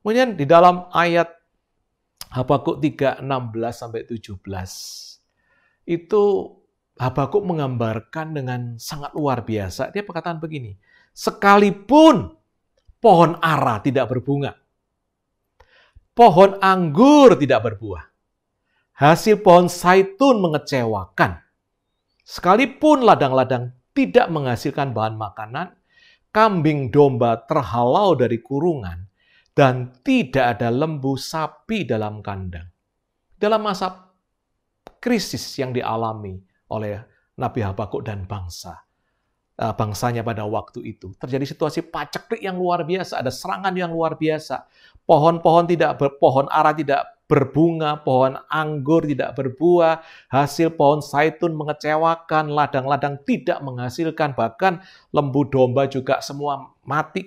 Kemudian di dalam ayat Habakuk 3:16-17, itu Habakuk menggambarkan dengan sangat luar biasa. Dia perkataan begini, sekalipun pohon ara tidak berbunga, pohon anggur tidak berbuah, hasil pohon zaitun mengecewakan. Sekalipun ladang-ladang tidak menghasilkan bahan makanan, kambing domba terhalau dari kurungan, dan tidak ada lembu sapi dalam kandang. Dalam masa krisis yang dialami oleh Nabi Habakuk dan bangsanya pada waktu itu, terjadi situasi paceklik yang luar biasa, ada serangan yang luar biasa. Pohon ara tidak berbunga, pohon anggur tidak berbuah, hasil pohon zaitun mengecewakan, ladang-ladang tidak menghasilkan, bahkan lembu domba juga semua mati,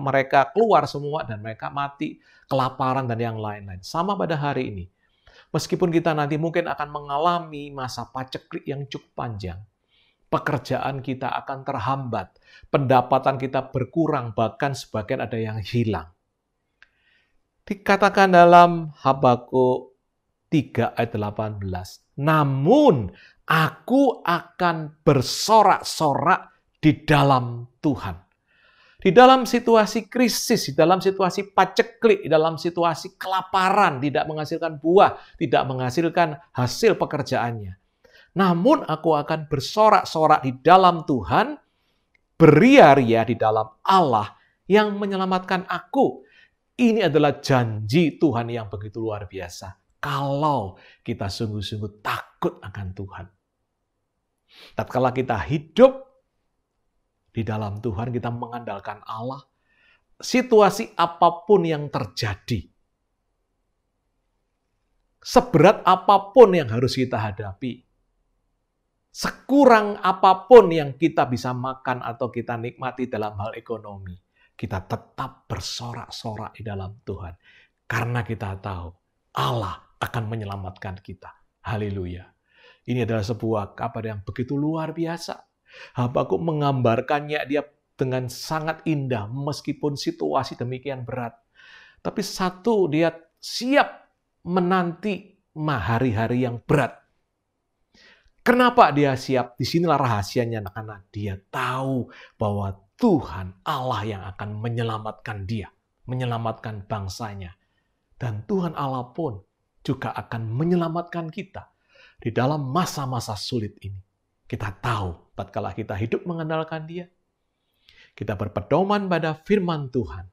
mereka keluar semua dan mereka mati, kelaparan dan yang lain-lain. Sama pada hari ini. Meskipun kita nanti mungkin akan mengalami masa paceklik yang cukup panjang, pekerjaan kita akan terhambat, pendapatan kita berkurang, bahkan sebagian ada yang hilang. Dikatakan dalam Habakuk 3 ayat 18, namun aku akan bersorak-sorak di dalam Tuhan. Di dalam situasi krisis, di dalam situasi paceklik, di dalam situasi kelaparan, tidak menghasilkan buah, tidak menghasilkan hasil pekerjaannya. Namun aku akan bersorak-sorak di dalam Tuhan, beria-ria di dalam Allah yang menyelamatkan aku. Ini adalah janji Tuhan yang begitu luar biasa. Kalau kita sungguh-sungguh takut akan Tuhan. Tatkala kita hidup di dalam Tuhan, kita mengandalkan Allah, situasi apapun yang terjadi, seberat apapun yang harus kita hadapi, sekurang apapun yang kita bisa makan atau kita nikmati dalam hal ekonomi, kita tetap bersorak-sorak di dalam Tuhan. Karena kita tahu Allah akan menyelamatkan kita. Haleluya. Ini adalah sebuah kabar yang begitu luar biasa. Habakuk menggambarkannya dia dengan sangat indah meskipun situasi demikian berat. Tapi satu, dia siap menanti hari-hari yang berat. Kenapa dia siap? Disinilah rahasianya, karena dia tahu bahwa Tuhan Allah yang akan menyelamatkan dia, menyelamatkan bangsanya. Dan Tuhan Allah pun juga akan menyelamatkan kita di dalam masa-masa sulit ini. Kita tahu, tatkala kita hidup mengandalkan Dia, kita berpedoman pada firman Tuhan,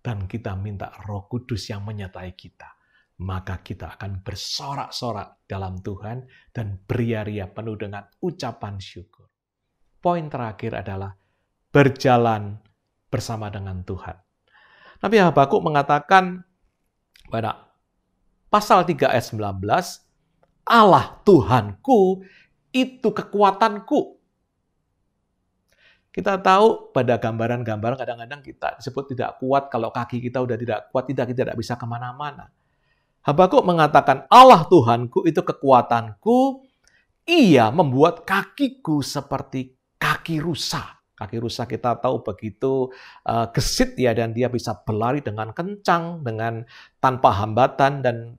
dan kita minta Roh Kudus yang menyertai kita, maka kita akan bersorak-sorak dalam Tuhan dan beria-ria penuh dengan ucapan syukur. Poin terakhir adalah berjalan bersama dengan Tuhan. Nabi Habakuk mengatakan pada pasal 3 ayat 19, Allah Tuhanku itu kekuatanku. Kita tahu pada gambaran-gambaran kadang-kadang kita disebut tidak kuat kalau kaki kita udah tidak kuat, kita tidak bisa kemana-mana. Habakuk mengatakan Allah Tuhanku itu kekuatanku, Ia membuat kakiku seperti kaki rusa. Kaki rusa kita tahu begitu gesit ya, dan dia bisa berlari dengan kencang, dengan tanpa hambatan. Dan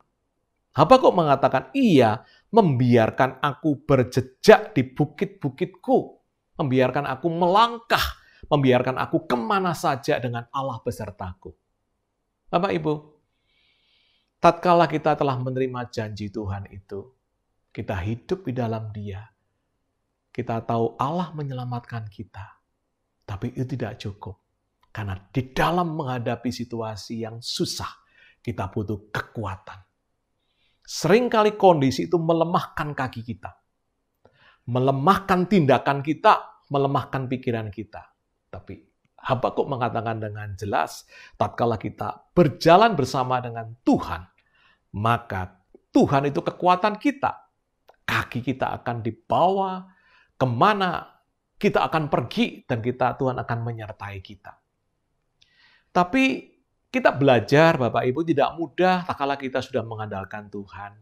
Habakuk mengatakan, Ia membiarkan aku berjejak di bukit-bukitku, membiarkan aku melangkah, membiarkan aku kemana saja dengan Allah besertaku. Bapak Ibu, tatkala kita telah menerima janji Tuhan itu, kita hidup di dalam Dia, kita tahu Allah menyelamatkan kita. Tapi itu tidak cukup. Karena di dalam menghadapi situasi yang susah, kita butuh kekuatan. Seringkali kondisi itu melemahkan kaki kita. Melemahkan tindakan kita, melemahkan pikiran kita. Tapi Habakuk mengatakan dengan jelas, tatkala kita berjalan bersama dengan Tuhan, maka Tuhan itu kekuatan kita. Kaki kita akan dibawa kemana kita akan pergi, dan Tuhan akan menyertai kita. Tapi kita belajar, Bapak Ibu, tidak mudah tak kala kita sudah mengandalkan Tuhan.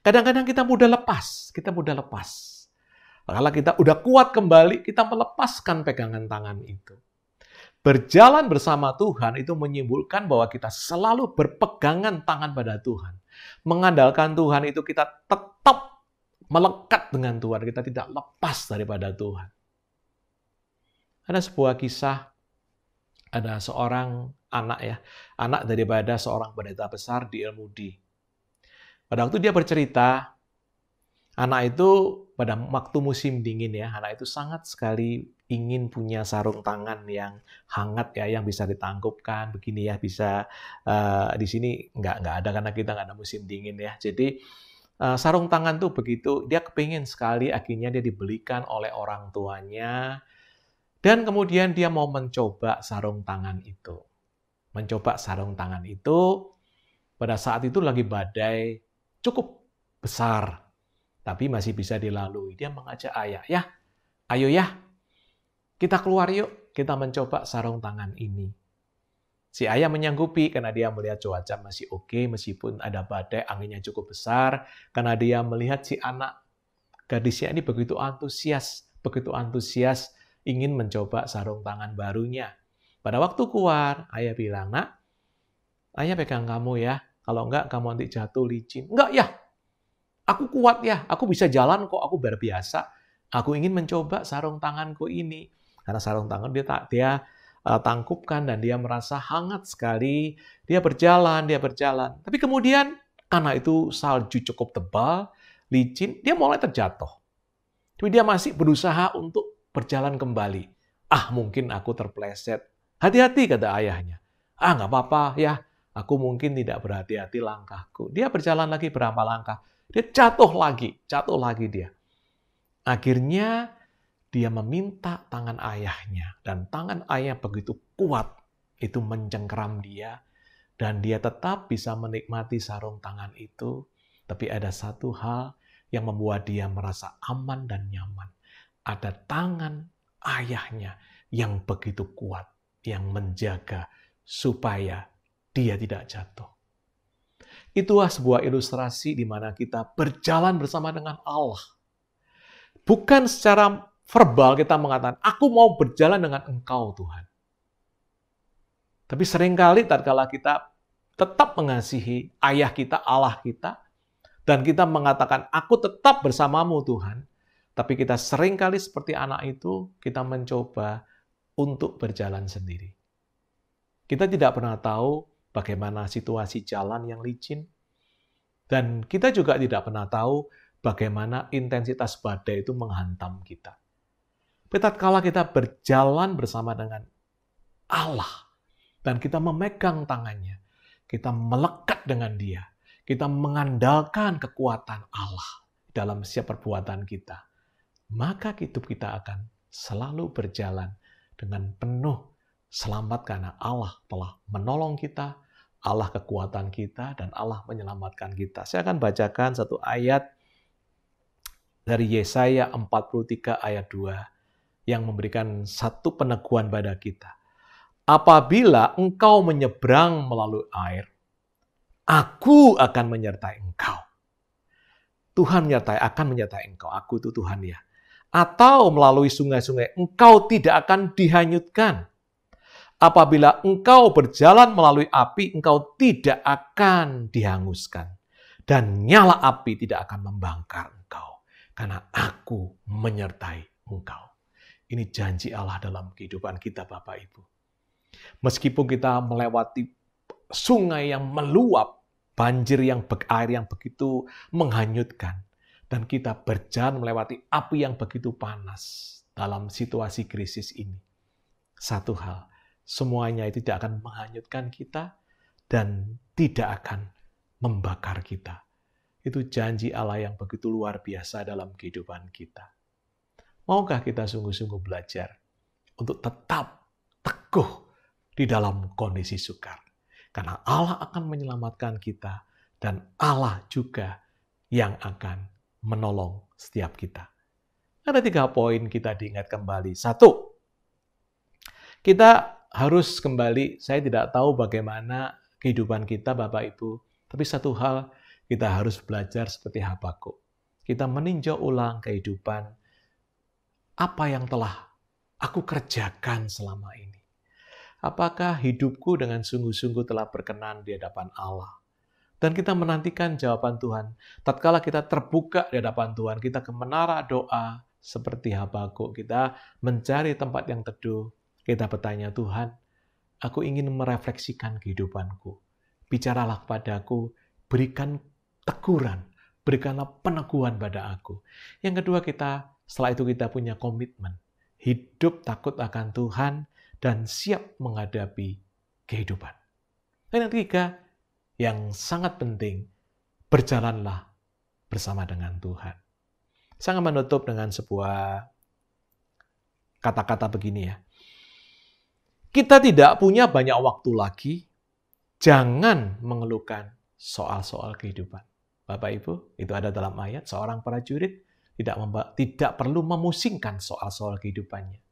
Kadang-kadang kita mudah lepas. Kalau kita udah kuat kembali, kita melepaskan pegangan tangan itu. Berjalan bersama Tuhan itu menyimpulkan bahwa kita selalu berpegangan tangan pada Tuhan. Mengandalkan Tuhan itu kita tetap melekat dengan Tuhan. Kita tidak lepas daripada Tuhan. Ada sebuah kisah. Ada seorang anak daripada seorang pendeta besar di El Moody. Pada waktu dia bercerita, anak itu pada waktu musim dingin anak itu sangat sekali ingin punya sarung tangan yang hangat yang bisa ditangkupkan begini bisa di sini nggak ada karena kita nggak ada musim dingin Jadi sarung tangan tuh begitu dia kepingin sekali, akhirnya dia dibelikan oleh orang tuanya. Dan kemudian dia mau mencoba sarung tangan itu. Pada saat itu lagi badai cukup besar. Tapi masih bisa dilalui. Dia mengajak ayah, ayo kita keluar yuk. Kita mencoba sarung tangan ini. Si ayah menyanggupi karena dia melihat cuaca masih oke, meskipun ada badai, anginnya cukup besar. Karena dia melihat si anak gadisnya ini begitu antusias ingin mencoba sarung tangan barunya. Pada waktu keluar, ayah bilang, nak, ayah pegang kamu kalau enggak kamu nanti jatuh licin. Enggak aku kuat aku bisa jalan kok, aku biasa. Aku ingin mencoba sarung tanganku ini. Karena sarung tangan dia tangkupkan dan dia merasa hangat sekali. Dia berjalan. Tapi kemudian, karena itu salju cukup tebal, licin, dia mulai terjatuh. Tapi dia masih berusaha untuk berjalan kembali. Mungkin aku terpleset. Hati-hati, kata ayahnya. Nggak apa-apa aku mungkin tidak berhati-hati langkahku. Dia berjalan lagi berapa langkah. Dia jatuh lagi dia. Akhirnya dia meminta tangan ayahnya. Dan tangan ayah begitu kuat. Itu mencengkeram dia. Dan dia tetap bisa menikmati sarung tangan itu. Tapi ada satu hal yang membuat dia merasa aman dan nyaman. Ada tangan ayahnya yang begitu kuat, yang menjaga supaya dia tidak jatuh. Itulah sebuah ilustrasi di mana kita berjalan bersama dengan Allah. Bukan secara verbal kita mengatakan, aku mau berjalan dengan Engkau Tuhan. Tapi seringkali tatkala kita tetap mengasihi ayah kita, Allah kita, dan kita mengatakan, aku tetap bersamamu Tuhan, tapi kita seringkali seperti anak itu, kita mencoba untuk berjalan sendiri. Kita tidak pernah tahu bagaimana situasi jalan yang licin, dan kita juga tidak pernah tahu bagaimana intensitas badai itu menghantam kita. Tapi tatkala kita berjalan bersama dengan Allah, dan kita memegang tangannya, kita melekat dengan Dia, kita mengandalkan kekuatan Allah dalam setiap perbuatan kita, maka hidup kita akan selalu berjalan dengan penuh selamat karena Allah telah menolong kita, Allah kekuatan kita, dan Allah menyelamatkan kita. Saya akan bacakan satu ayat dari Yesaya 43 ayat 2 yang memberikan satu peneguhan pada kita. Apabila engkau menyeberang melalui air, aku akan menyertai engkau. Tuhan akan menyertai engkau. Aku itu Tuhan Atau melalui sungai-sungai, engkau tidak akan dihanyutkan. Apabila engkau berjalan melalui api, engkau tidak akan dihanguskan. Dan nyala api tidak akan membakar engkau. Karena aku menyertai engkau. Ini janji Allah dalam kehidupan kita, Bapak Ibu. Meskipun kita melewati sungai yang meluap, banjir air yang begitu menghanyutkan, dan kita berjalan melewati api yang begitu panas dalam situasi krisis ini. Satu hal, semuanya itu tidak akan menghanyutkan kita dan tidak akan membakar kita. Itu janji Allah yang begitu luar biasa dalam kehidupan kita. Maukah kita sungguh-sungguh belajar untuk tetap teguh di dalam kondisi sukar? Karena Allah akan menyelamatkan kita dan Allah juga yang akan menolong setiap kita. Ada 3 poin kita diingat kembali. 1, kita harus kembali, saya tidak tahu bagaimana kehidupan kita Bapak Ibu, tapi satu hal kita harus belajar seperti Habakuk. Kita meninjau ulang kehidupan, apa yang telah aku kerjakan selama ini. Apakah hidupku dengan sungguh-sungguh telah berkenan di hadapan Allah? Dan kita menantikan jawaban Tuhan. Tatkala kita terbuka di hadapan Tuhan, kita ke menara doa seperti Habakuk. Kita mencari tempat yang teduh. Kita bertanya, Tuhan, aku ingin merefleksikan kehidupanku. Bicaralah kepadaku, berikan teguran, berikanlah peneguhan pada aku. Yang kedua, setelah itu kita punya komitmen. Hidup takut akan Tuhan dan siap menghadapi kehidupan. Dan yang ketiga, yang sangat penting, berjalanlah bersama dengan Tuhan. Saya akan menutup dengan sebuah kata-kata begini ya. Kita tidak punya banyak waktu lagi, jangan mengeluhkan soal-soal kehidupan. Bapak Ibu, itu ada dalam ayat, seorang prajurit tidak perlu memusingkan soal-soal kehidupannya.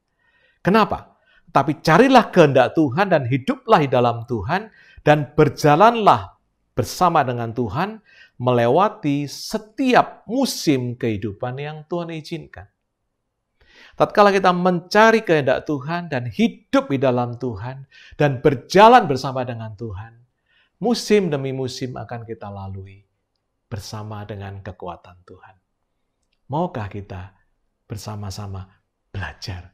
Kenapa? Tapi carilah kehendak Tuhan dan hiduplah di dalam Tuhan dan berjalanlah bersama dengan Tuhan melewati setiap musim kehidupan yang Tuhan izinkan. Tatkala kita mencari kehendak Tuhan dan hidup di dalam Tuhan dan berjalan bersama dengan Tuhan, musim demi musim akan kita lalui bersama dengan kekuatan Tuhan. Maukah kita bersama-sama belajar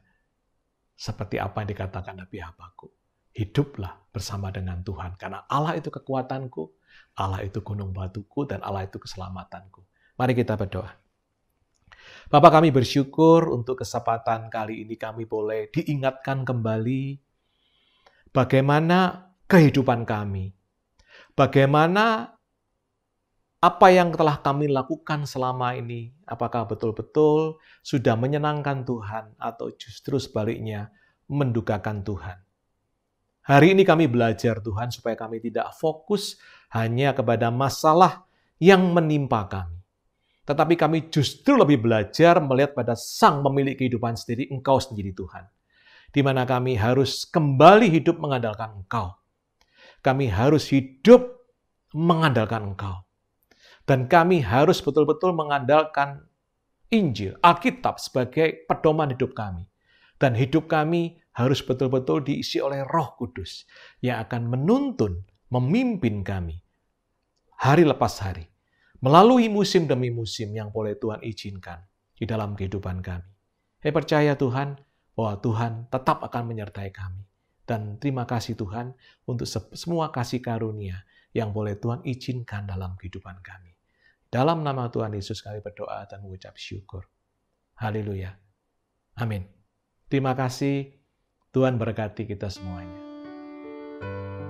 seperti apa yang dikatakan Nabi Habakuk? Hiduplah bersama dengan Tuhan, karena Allah itu kekuatanku, Allah itu gunung batuku, dan Allah itu keselamatanku. Mari kita berdoa. Bapa, kami bersyukur untuk kesempatan kali ini kami boleh diingatkan kembali bagaimana kehidupan kami, bagaimana apa yang telah kami lakukan selama ini, apakah betul-betul sudah menyenangkan Tuhan atau justru sebaliknya mendukakan Tuhan. Hari ini kami belajar Tuhan supaya kami tidak fokus hanya kepada masalah yang menimpa kami. Tetapi kami justru lebih belajar melihat pada Sang Pemilik kehidupan sendiri, Engkau sendiri Tuhan. Di mana kami harus kembali hidup mengandalkan Engkau. Kami harus hidup mengandalkan Engkau. Dan kami harus betul-betul mengandalkan Injil, Alkitab sebagai pedoman hidup kami. Dan hidup kami harus betul-betul diisi oleh Roh Kudus yang akan menuntun, memimpin kami hari lepas hari. Melalui musim demi musim yang boleh Tuhan izinkan di dalam kehidupan kami. Saya percaya Tuhan bahwa Tuhan tetap akan menyertai kami. Dan terima kasih Tuhan untuk semua kasih karunia yang boleh Tuhan izinkan dalam kehidupan kami. Dalam nama Tuhan Yesus kami berdoa dan mengucap syukur. Haleluya. Amin. Terima kasih. Tuhan berkati kita semuanya.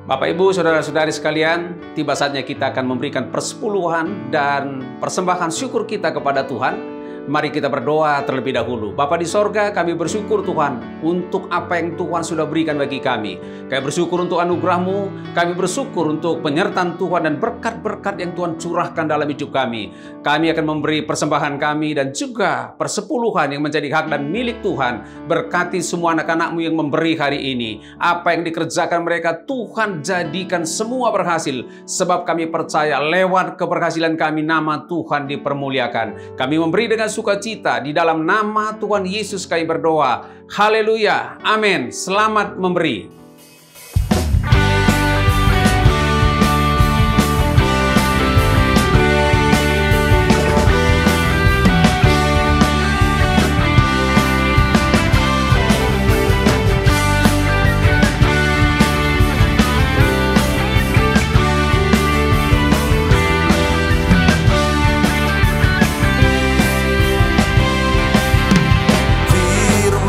Bapak, Ibu, Saudara-saudari sekalian, tiba saatnya kita akan memberikan persepuluhan dan persembahan syukur kita kepada Tuhan. Mari kita berdoa terlebih dahulu. Bapa di sorga, kami bersyukur Tuhan untuk apa yang Tuhan sudah berikan bagi kami. Kami bersyukur untuk anugerah-Mu, kami bersyukur untuk penyertaan Tuhan dan berkat-berkat yang Tuhan curahkan dalam hidup kami. Kami akan memberi persembahan kami dan juga persepuluhan yang menjadi hak dan milik Tuhan. Berkati semua anak-anak-Mu yang memberi hari ini. Apa yang dikerjakan mereka, Tuhan jadikan semua berhasil. Sebab kami percaya lewat keberhasilan kami, nama Tuhan dipermuliakan. Kami memberi dengan sukacita di dalam nama Tuhan Yesus kami berdoa. Haleluya. Amin. Selamat memberi.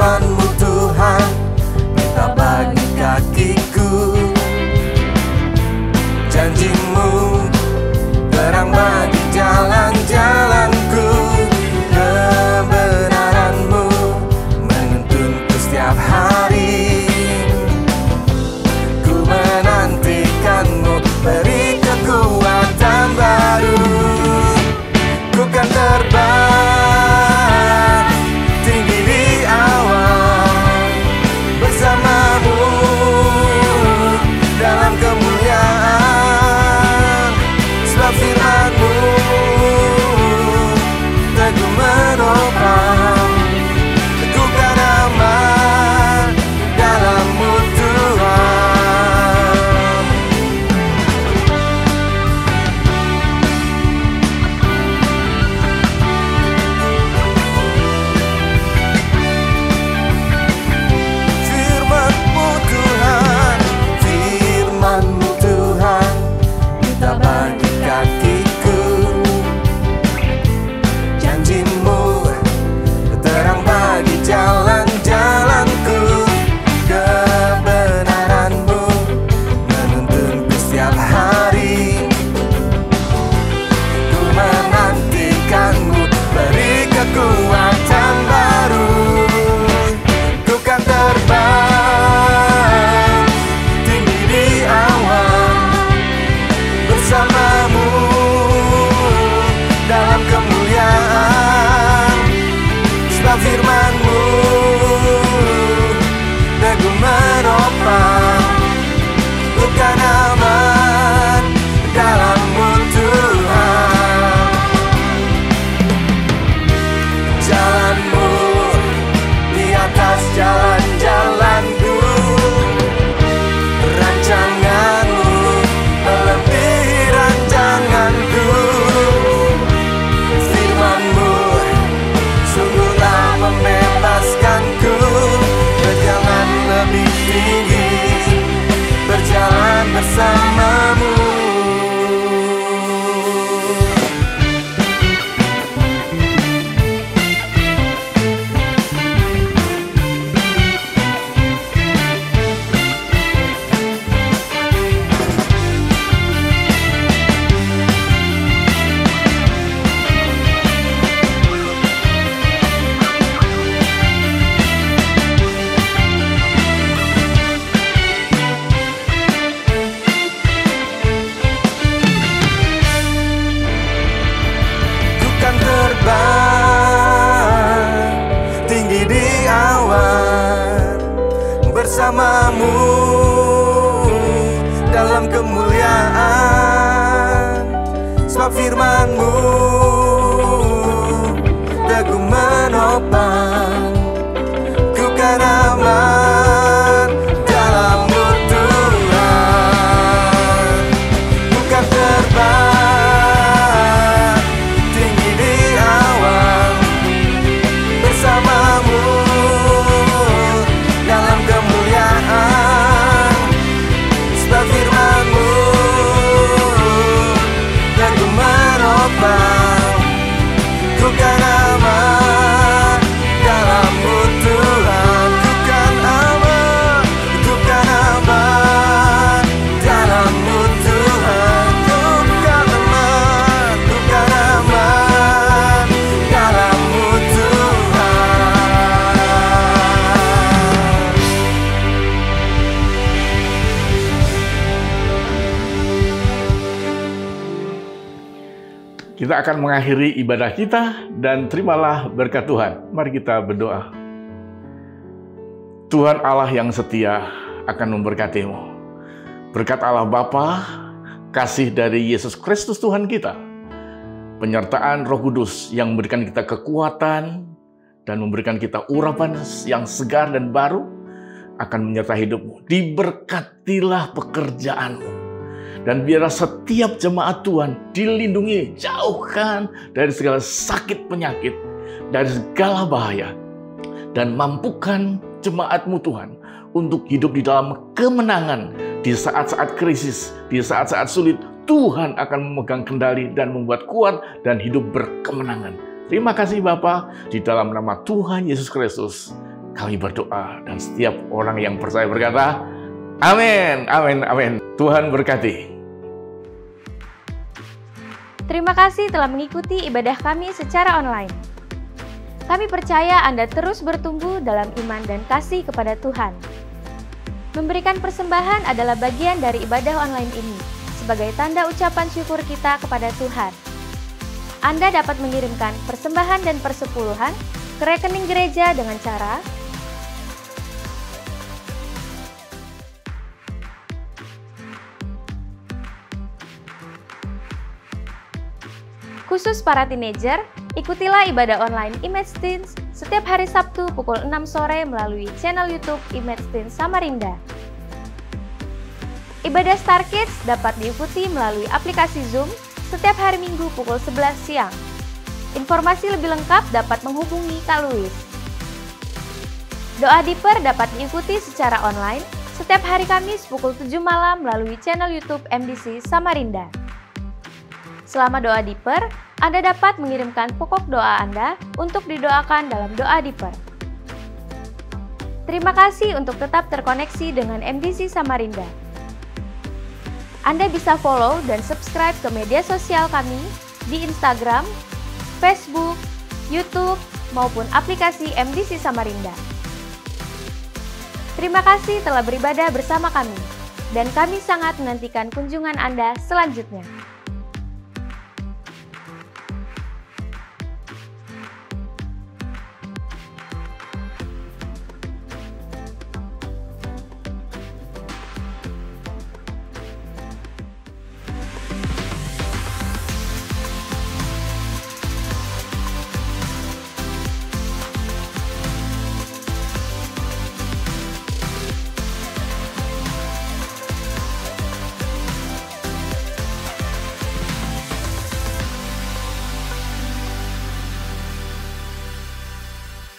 Firman-Mu Tuhan kita bagikan janjimu terang bagi jalan-jalanku, kebenaranmu menuntunku setiap hari. Ku menantikanmu, beri kekuatan baru. Ku kan terbang tinggi di awan bersamamu dalam kemuliaan, sebab firman-Mu teguh menopang. Ku kan aman dalam-Mu Tuhan. Firman-Mu Tuhan, firman-Mu Tuhan, kita bagi kakiku. Janji-Mu terang bagi jalan-jalanku, kebenaran-Mu menuntunku setiap hari. Ku menantikan-Mu, beri kekuatan baru. Ku kan terbang tinggi di awan bersamamu dalam kemuliaan, sebab firman-Mu teguh menopang. Ku kan aman dalam-Mu Tuhan. Jalan-Mu di atas jalan-jalanku, rancangan-Mu melebihi rancanganku. Firman-Mu sungguhlah membebaskanku, berjalan lebih tinggi, berjalan bersama-Mu. Ku kan terbang tinggi di awan bersama-Mu dalam kemuliaan, sebab firman-Mu teguh menopang. Ku kan aman dalam-Mu Tuhan. Ku kan terbang tinggi di awan bersama-Mu dalam kemuliaan, sebab firman-Mu teguh menopang. Ku kan aman dalam-Mu Tuhan. Ku kan aman, ku kan aman dalam-Mu Tuhan. Ku kan aman, ku kan aman dalam-Mu Tuhan. Kita akan mengakhiri ibadah kita dan terimalah berkat Tuhan. Mari kita berdoa. Tuhan Allah yang setia akan memberkatimu. Berkat Allah Bapa, kasih dari Yesus Kristus Tuhan kita, penyertaan Roh Kudus yang memberikan kita kekuatan dan memberikan kita urapan yang segar dan baru akan menyertai hidupmu. Diberkatilah pekerjaanmu. Dan biarlah setiap jemaat Tuhan dilindungi, jauhkan dari segala sakit penyakit, dari segala bahaya. Dan mampukan jemaat-Mu Tuhan untuk hidup di dalam kemenangan di saat-saat krisis, di saat-saat sulit. Tuhan akan memegang kendali dan membuat kuat dan hidup berkemenangan. Terima kasih Bapa, di dalam nama Tuhan Yesus Kristus kami berdoa. Dan setiap orang yang percaya berkata, amin, amin, amin. Tuhan berkati. Terima kasih telah mengikuti ibadah kami secara online. Kami percaya Anda terus bertumbuh dalam iman dan kasih kepada Tuhan. Memberikan persembahan adalah bagian dari ibadah online ini, sebagai tanda ucapan syukur kita kepada Tuhan. Anda dapat mengirimkan persembahan dan persepuluhan ke rekening gereja dengan cara khusus para teenager, ikutilah ibadah online Image Teens setiap hari Sabtu pukul 6 sore melalui channel YouTube Image Teens Samarinda. Ibadah Star Kids dapat diikuti melalui aplikasi Zoom setiap hari Minggu pukul 11 siang. Informasi lebih lengkap dapat menghubungi Kak Louis. Doa Deeper dapat diikuti secara online setiap hari Kamis pukul 7 malam melalui channel YouTube MDC Samarinda. Selama Doa Deeper, Anda dapat mengirimkan pokok doa Anda untuk didoakan dalam Doa Deeper. Terima kasih untuk tetap terkoneksi dengan MDC Samarinda. Anda bisa follow dan subscribe ke media sosial kami di Instagram, Facebook, YouTube, maupun aplikasi MDC Samarinda. Terima kasih telah beribadah bersama kami, dan kami sangat menantikan kunjungan Anda selanjutnya.